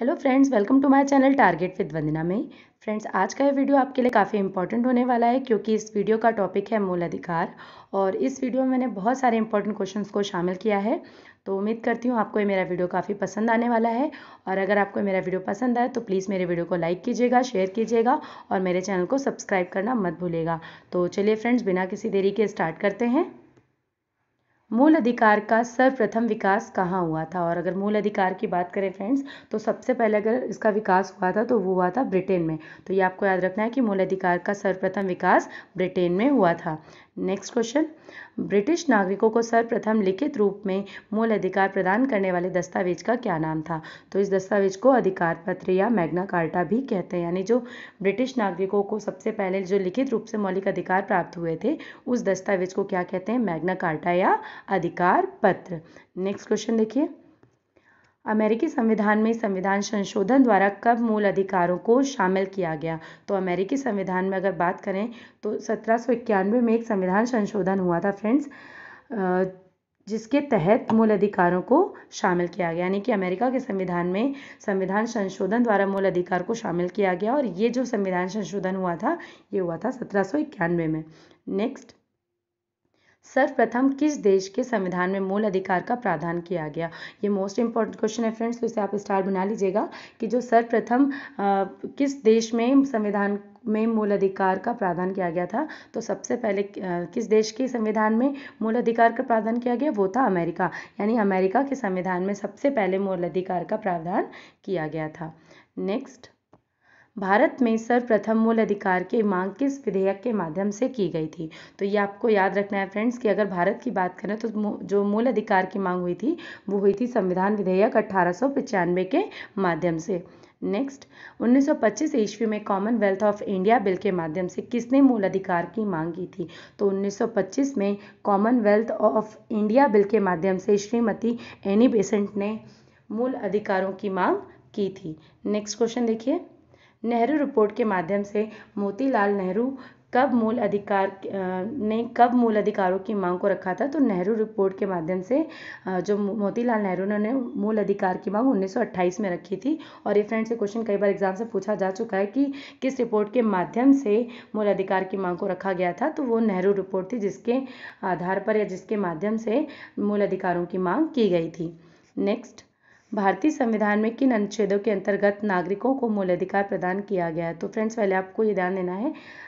Hello friends, welcome to my channel target with Vandana में। Friends, आज का ये वीडियो आपके लिए काफ़ी इंपॉर्टेंट होने वाला है क्योंकि इस वीडियो का टॉपिक है मूल अधिकार। और इस वीडियो में मैंने बहुत सारे इंपॉर्टेंट क्वेश्चंस को शामिल किया है। तो उम्मीद करती हूँ आपको ये मेरा वीडियो काफ़ी पसंद आने वाला है। और अगर आपको मेरा वीडियो पसंद आए तो प्लीज़ मेरे वीडियो को लाइक कीजिएगा, शेयर कीजिएगा और मेरे चैनल को सब्सक्राइब करना मत भूलिएगा। तो चलिए फ्रेंड्स, बिना किसी देरी के स्टार्ट करते हैं। मूल अधिकार का सर्वप्रथम विकास कहाँ हुआ था? और अगर मूल अधिकार की बात करें फ्रेंड्स, तो सबसे पहले अगर इसका विकास हुआ था तो वो हुआ था ब्रिटेन में। तो ये आपको याद रखना है कि मूल अधिकार का सर्वप्रथम विकास ब्रिटेन में हुआ था। नेक्स्ट क्वेश्चन, ब्रिटिश नागरिकों को सर्वप्रथम लिखित रूप में मूल अधिकार प्रदान करने वाले दस्तावेज का क्या नाम था? तो इस दस्तावेज को अधिकार पत्र या मैग्ना कार्टा भी कहते हैं। यानी जो ब्रिटिश नागरिकों को सबसे पहले जो लिखित रूप से मौलिक अधिकार प्राप्त हुए थे, उस दस्तावेज को क्या कहते हैं? मैग्ना कार्टा या अधिकार पत्र। नेक्स्ट क्वेश्चन देखिए, अमेरिकी संविधान में संविधान संशोधन द्वारा कब मूल अधिकारों को शामिल किया गया? तो अमेरिकी संविधान में अगर बात करें तो 1791 में एक संविधान संशोधन हुआ था फ्रेंड्स, जिसके तहत मूल अधिकारों को शामिल किया गया। यानी कि अमेरिका के संविधान में संविधान संशोधन द्वारा मूल अधिकार को शामिल किया गया और ये जो संविधान संशोधन हुआ था ये हुआ था 1791 में। नेक्स्ट, सर्वप्रथम किस देश के संविधान में मूल अधिकार का प्रावधान किया गया? ये मोस्ट इंपॉर्टेंट क्वेश्चन है फ्रेंड्स, तो इसे आप स्टार बना लीजिएगा कि जो सर्वप्रथम किस देश में संविधान में मूल अधिकार का प्रावधान किया गया था। तो सबसे पहले किस देश के संविधान में मूल अधिकार का प्रावधान किया गया? वो था अमेरिका। यानी अमेरिका के संविधान में सबसे पहले मूल अधिकार का प्रावधान किया गया था। नेक्स्ट, भारत में सर्वप्रथम मूल अधिकार की मांग किस विधेयक के माध्यम से की गई थी? तो ये आपको याद रखना है फ्रेंड्स कि अगर भारत की बात करें तो जो मूल अधिकार की मांग हुई थी वो हुई थी संविधान विधेयक 1895 के माध्यम से। नेक्स्ट, 1925 ईस्वी में कॉमनवेल्थ ऑफ इंडिया बिल के माध्यम से किसने मूल अधिकार की मांग की थी? तो 1925 में कॉमनवेल्थ ऑफ इंडिया बिल के माध्यम से श्रीमती एनी बेसेंट ने मूल अधिकारों की मांग की थी। नेक्स्ट क्वेश्चन देखिए, नेहरू रिपोर्ट के माध्यम से मोतीलाल नेहरू कब मूल अधिकारों की मांग को रखा था? तो नेहरू रिपोर्ट के माध्यम से जो मोतीलाल नेहरू ने मूल अधिकार की मांग 1928 में रखी थी। और ये फ्रेंड्स, ये क्वेश्चन कई बार एग्जाम से पूछा जा चुका है कि किस रिपोर्ट के माध्यम से मूल अधिकार की मांग को रखा गया था। तो वो नेहरू रिपोर्ट थी जिसके आधार पर या जिसके माध्यम से मूल अधिकारों की मांग की गई थी। नेक्स्ट, भारतीय संविधान में किन अनुच्छेदों के अंतर्गत नागरिकों को मूल अधिकार प्रदान किया गया है? तो फ्रेंड्स, पहले आपको ये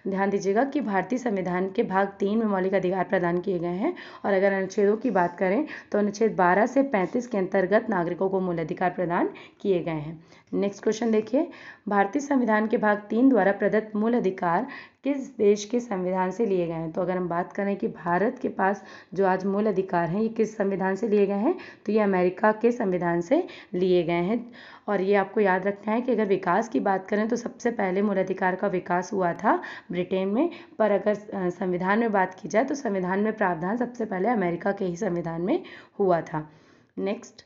ध्यान दीजिएगा कि भारतीय संविधान के भाग 3 में मौलिक अधिकार प्रदान किए गए हैं। और अगर अनुच्छेदों की बात करें तो अनुच्छेद 12 से 35 के अंतर्गत नागरिकों को मूल अधिकार प्रदान किए गए हैं। नेक्स्ट क्वेश्चन देखिए, भारतीय संविधान के भाग 3 द्वारा प्रदत्त मूल अधिकार किस देश के संविधान से लिए गए हैं? तो अगर हम बात करें कि भारत के पास जो आज मूल अधिकार हैं ये किस संविधान से लिए गए हैं? तो ये अमेरिका के संविधान से लिए गए हैं। और ये आपको याद रखना है कि अगर विकास की बात करें तो सबसे पहले मूल अधिकार का विकास हुआ था ब्रिटेन में, पर अगर संविधान में बात की जाए तो संविधान में प्रावधान सबसे पहले अमेरिका के ही संविधान में हुआ था। नेक्स्ट,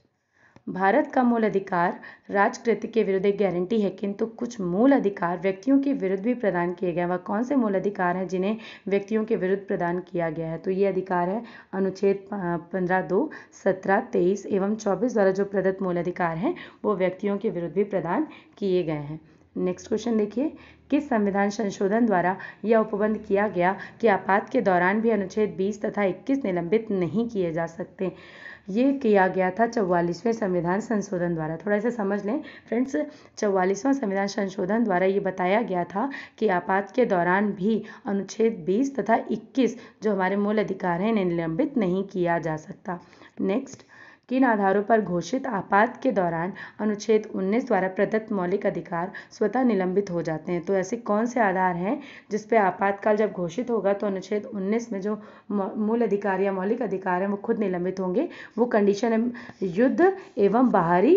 भारत का मूल अधिकार राजकृत्य के विरुद्ध एक गारंटी है, किंतु कुछ मूल अधिकार व्यक्तियों के विरुद्ध भी प्रदान किए गए हैं। वह कौन से मूल अधिकार हैं जिन्हें व्यक्तियों के विरुद्ध प्रदान किया गया है? तो ये अधिकार है अनुच्छेद 15(2), 17, 23 एवं 24 द्वारा जो प्रदत्त मूल अधिकार हैं वो व्यक्तियों के विरुद्ध भी प्रदान किए गए हैं। नेक्स्ट क्वेश्चन देखिए, किस संविधान संशोधन द्वारा यह उपबंध किया गया कि आपात के दौरान भी अनुच्छेद 20 तथा 21 निलंबित नहीं किए जा सकते? ये किया गया था 44वें संविधान संशोधन द्वारा। थोड़ा इसे समझ लें फ्रेंड्स, 44वां संविधान संशोधन द्वारा ये बताया गया था कि आपात के दौरान भी अनुच्छेद 20 तथा 21 जो हमारे मूल अधिकार हैं इन्हें निलंबित नहीं किया जा सकता। नेक्स्ट, किन आधारों पर घोषित आपात के दौरान अनुच्छेद 19 द्वारा प्रदत्त मौलिक अधिकार स्वतः निलंबित हो जाते हैं? तो ऐसे कौन से आधार हैं जिस पे आपातकाल जब घोषित होगा तो अनुच्छेद 19 में जो मूल अधिकार या मौलिक अधिकार हैं वो खुद निलंबित होंगे? वो कंडीशन है युद्ध एवं बाहरी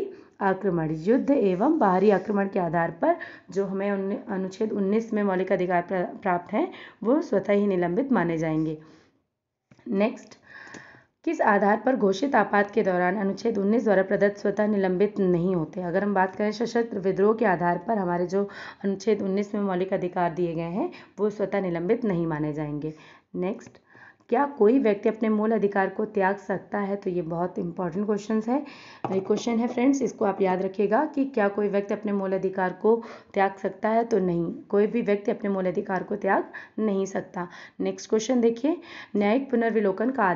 आक्रमण के आधार पर जो हमें अनुच्छेद 19 में मौलिक अधिकार प्राप्त हैं वो स्वतः ही निलंबित माने जाएंगे। नेक्स्ट, किस आधार पर घोषित आपात के दौरान अनुच्छेद 19 द्वारा प्रदत्त स्वतः निलंबित नहीं होते? अगर हम बात करें सशस्त्र विद्रोह के आधार पर हमारे जो अनुच्छेद 19 में मौलिक अधिकार दिए गए हैं वो स्वतः निलंबित नहीं माने जाएंगे। नेक्स्ट, क्या कोई व्यक्ति अपने मूल अधिकार को त्याग सकता है? तो ये बहुत इंपॉर्टेंट क्वेश्चन है फ्रेंड्स, इसको आप याद रखिएगा कि क्या कोई व्यक्ति अपने मूल अधिकार को त्याग सकता है? तो नहीं, कोई भी व्यक्ति अपने मूल अधिकार को त्याग नहीं सकता। नेक्स्ट क्वेश्चन देखिए, न्यायिक पुनर्विलोकन का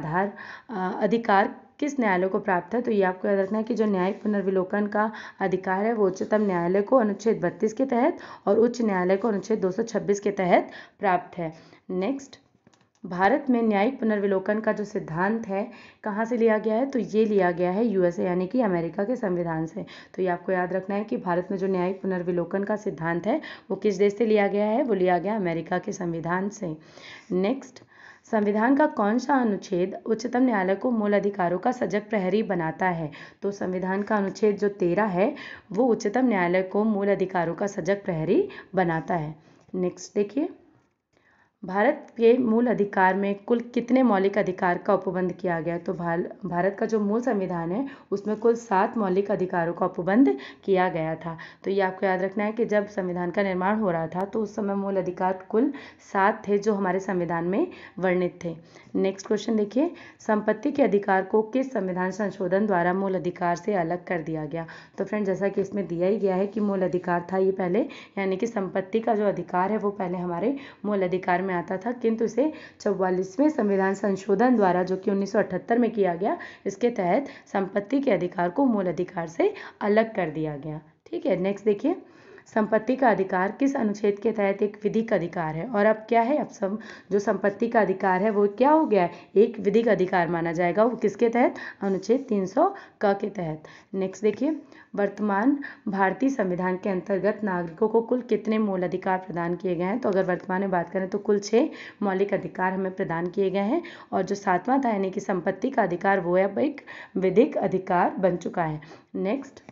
अधिकार किस न्यायालय को प्राप्त है? तो ये आपको याद रखना है कि जो न्यायिक पुनर्विलोकन का अधिकार है वो उच्चतम न्यायालय को अनुच्छेद 32 के तहत और उच्च न्यायालय को अनुच्छेद 226 के तहत प्राप्त है। नेक्स्ट, भारत में न्यायिक पुनर्विलोकन का जो सिद्धांत है कहाँ से लिया गया है? तो ये लिया गया है यूएसए यानी कि अमेरिका के संविधान से। तो ये आपको याद रखना है कि भारत में जो न्यायिक पुनर्विलोकन का सिद्धांत है वो किस देश से लिया गया है? वो लिया गया अमेरिका के संविधान से। नेक्स्ट, संविधान का कौन सा अनुच्छेद उच्चतम न्यायालय को मूल अधिकारों का सजग प्रहरी बनाता है? तो संविधान का अनुच्छेद जो 13 है वो उच्चतम न्यायालय को मूल अधिकारों का सजग प्रहरी बनाता है। नेक्स्ट देखिए, भारत के मूल अधिकार में कुल कितने मौलिक अधिकार का उपबंध किया गया? तो भारत का जो मूल संविधान है उसमें कुल 7 मौलिक अधिकारों का उपबंध किया गया था। तो ये आपको याद रखना है कि जब संविधान का निर्माण हो रहा था तो उस समय मूल अधिकार कुल 7 थे जो हमारे संविधान में वर्णित थे। नेक्स्ट क्वेश्चन देखिए, संपत्ति के अधिकार को किस संविधान संशोधन द्वारा मूल अधिकार से अलग कर दिया गया? तो फ्रेंड, जैसा कि इसमें दिया ही गया है कि मूल अधिकार था ये पहले, यानी कि संपत्ति का जो अधिकार है वो पहले हमारे मूल अधिकार में आता था, किंतु इसे 44वें संविधान संशोधन द्वारा जो कि 1978 में किया गया, इसके तहत संपत्ति के अधिकार को मूल अधिकार से अलग कर दिया गया। ठीक है, नेक्स्ट देखिए, संपत्ति का अधिकार किस अनुच्छेद के तहत एक विधिक अधिकार है? और अब क्या है, अब जो संपत्ति का अधिकार है वो क्या हो गया है? एक विधिक अधिकार माना जाएगा। वो किसके तहत? अनुच्छेद 300 क के तहत। नेक्स्ट देखिए, वर्तमान भारतीय संविधान के अंतर्गत नागरिकों को कुल कितने मूल अधिकार प्रदान किए गए हैं? तो अगर वर्तमान में बात करें तो कुल 6 मौलिक अधिकार हमें प्रदान किए गए हैं, और जो 7वां था यानी कि संपत्ति का अधिकार वो अब एक विधिक अधिकार बन चुका है। नेक्स्ट,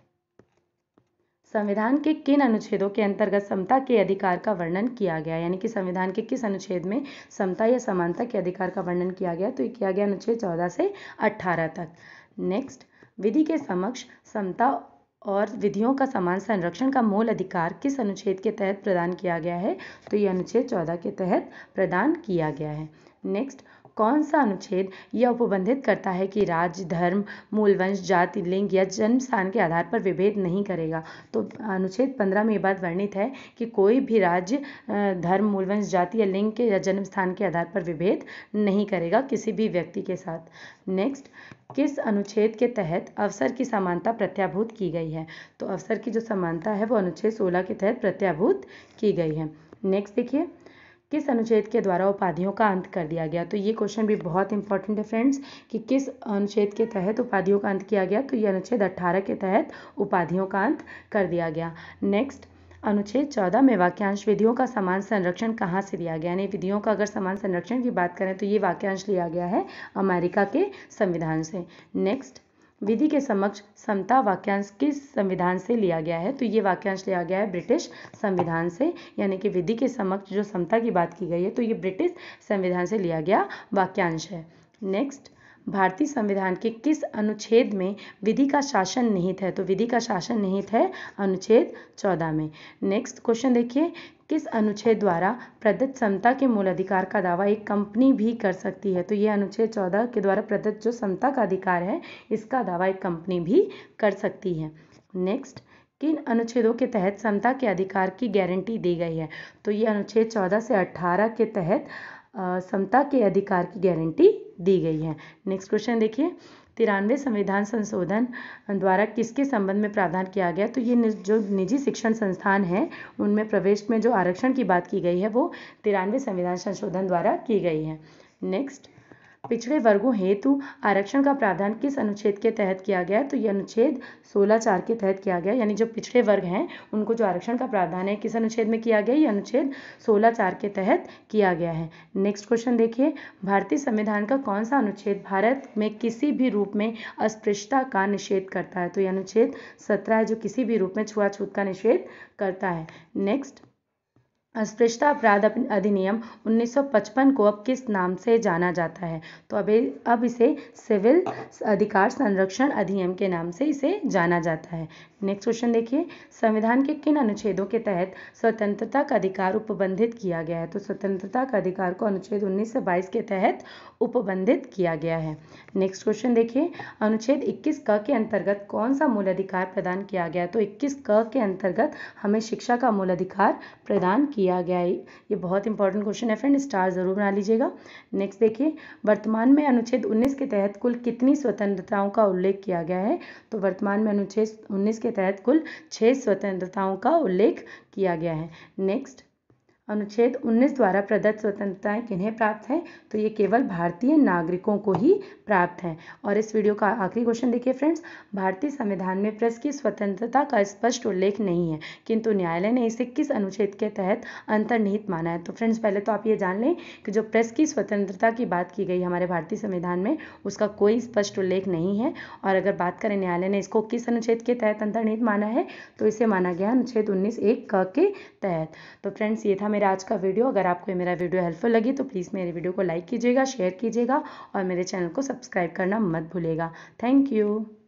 संविधान के किन अनुच्छेदों के अंतर्गत समता के अधिकार का वर्णन किया गया? यानी कि संविधान के किस अनुच्छेद में समता या समानता के अधिकार का वर्णन किया गया? तो ये किया गया अनुच्छेद 14 से 18 तक। नेक्स्ट, विधि के समक्ष समता और विधियों का समान संरक्षण का मूल अधिकार किस अनुच्छेद के तहत प्रदान किया गया है? तो ये अनुच्छेद 14 के तहत प्रदान किया गया है। नेक्स्ट, कौन सा अनुच्छेद यह उपबंधित करता है कि राज्य, धर्म, मूलवंश, जाति, लिंग या जन्म स्थान के आधार पर विभेद नहीं करेगा? तो अनुच्छेद 15 में ये बात वर्णित है कि कोई भी राज्य धर्म, मूलवंश, जाति या लिंग के या जन्म स्थान के आधार पर विभेद नहीं करेगा किसी भी व्यक्ति के साथ। नेक्स्ट, किस अनुच्छेद के तहत अवसर की समानता प्रत्याभूत की गई है? तो अवसर की जो समानता है वो अनुच्छेद 16 के तहत प्रत्याभूत की गई है। नेक्स्ट देखिए, किस अनुच्छेद के द्वारा उपाधियों का अंत कर दिया गया? तो ये क्वेश्चन भी बहुत इंपॉर्टेंट है फ्रेंड्स कि किस अनुच्छेद के तहत उपाधियों का अंत किया गया? तो ये अनुच्छेद 18 के तहत उपाधियों का अंत कर दिया गया। नेक्स्ट, अनुच्छेद 14 में वाक्यांश विधियों का समान संरक्षण कहाँ से लिया गया? यानी विधियों का अगर समान संरक्षण की बात करें तो ये वाक्यांश लिया गया है अमेरिका के संविधान से। नेक्स्ट, विधि के समक्ष समता वाक्यांश किस संविधान से लिया गया है? तो ये वाक्यांश लिया गया है ब्रिटिश संविधान से, यानी कि विधि के समक्ष जो समता की बात की गई है तो ये ब्रिटिश संविधान से लिया गया वाक्यांश है। नेक्स्ट, भारतीय संविधान के किस अनुच्छेद में विधि का शासन निहित है? तो विधि का शासन निहित है अनुच्छेद 14 में। नेक्स्ट क्वेश्चन देखिए, किस अनुच्छेद द्वारा प्रदत्त समता के मूल अधिकार का दावा एक कंपनी भी कर सकती है? तो ये अनुच्छेद 14 के द्वारा प्रदत्त जो समता का अधिकार है इसका दावा एक कंपनी भी कर सकती है। नेक्स्ट, किन अनुच्छेदों के तहत समता के अधिकार की गारंटी दी गई है? तो ये अनुच्छेद 14 से 18 के तहत समता के अधिकार की गारंटी दी गई है। नेक्स्ट क्वेश्चन देखिए, 93वें संविधान संशोधन द्वारा किसके संबंध में प्रावधान किया गया? तो ये जो निजी शिक्षण संस्थान हैं उनमें प्रवेश में जो आरक्षण की बात की गई है वो 93वें संविधान संशोधन द्वारा की गई है। नेक्स्ट, पिछड़े वर्गों हेतु आरक्षण का प्रावधान किस अनुच्छेद के तहत किया गया? तो ये अनुच्छेद 16(4) के तहत किया गया, यानी जो पिछड़े वर्ग हैं उनको जो आरक्षण का प्रावधान है किस अनुच्छेद में किया गया? ये अनुच्छेद 16(4) के तहत किया गया है। नेक्स्ट क्वेश्चन देखिए, भारतीय संविधान का कौन सा अनुच्छेद भारत में किसी भी रूप में अस्पृश्यता का निषेध करता है? तो ये अनुच्छेद 17 है जो किसी भी रूप में छुआछूत का निषेध करता है। नेक्स्ट, अस्पृश्यता अपराध अधिनियम 1955 को अब किस नाम से जाना जाता है? तो अब इसे सिविल अधिकार संरक्षण अधिनियम के नाम से इसे जाना जाता है। नेक्स्ट क्वेश्चन देखिए, संविधान के किन अनुच्छेदों के तहत स्वतंत्रता का अधिकार उपबंधित किया गया है? तो स्वतंत्रता का अधिकार को अनुच्छेद 19 से 22 के तहत उपबंधित किया गया है। नेक्स्ट क्वेश्चन देखिए, अनुच्छेद 21 क के अंतर्गत कौन सा मूल अधिकार प्रदान किया गया है? तो 21 क के अंतर्गत हमें शिक्षा का मूल अधिकार प्रदान किया गया है। ये बहुत इंपॉर्टेंट क्वेश्चन है फ्रेंड, स्टार जरूर बना लीजिएगा। नेक्स्ट देखिए, वर्तमान में अनुच्छेद 19 के तहत कुल कितनी स्वतंत्रताओं का उल्लेख किया गया है? तो वर्तमान में अनुच्छेद 19 के तहत कुल 6 स्वतंत्रताओं का उल्लेख किया गया है। नेक्स्ट, अनुच्छेद 19 द्वारा प्रदत्त स्वतंत्रताएं किन्हें प्राप्त हैं? तो ये केवल भारतीय नागरिकों को ही प्राप्त हैं। और इस वीडियो का आखिरी क्वेश्चन देखिए फ्रेंड्स, भारतीय संविधान में प्रेस की स्वतंत्रता का स्पष्ट उल्लेख नहीं है, किंतु न्यायालय ने इसे किस अनुच्छेद के तहत अंतर्निहित माना है? तो फ्रेंड्स पहले तो आप ये जान लें कि जो प्रेस की स्वतंत्रता की बात की गई हमारे भारतीय संविधान में, उसका कोई स्पष्ट उल्लेख नहीं है। और अगर बात करें न्यायालय ने इसको किस अनुच्छेद के तहत अंतर्निहित माना है, तो इसे माना गया अनुच्छेद 19(1) क के तहत। तो फ्रेंड्स ये था मेरा आज का वीडियो। अगर आपको मेरा वीडियो हेल्पफुल लगी तो प्लीज़ मेरे वीडियो को लाइक कीजिएगा, शेयर कीजिएगा और मेरे चैनल को सब्सक्राइब करना मत भूलिएगा। Thank you.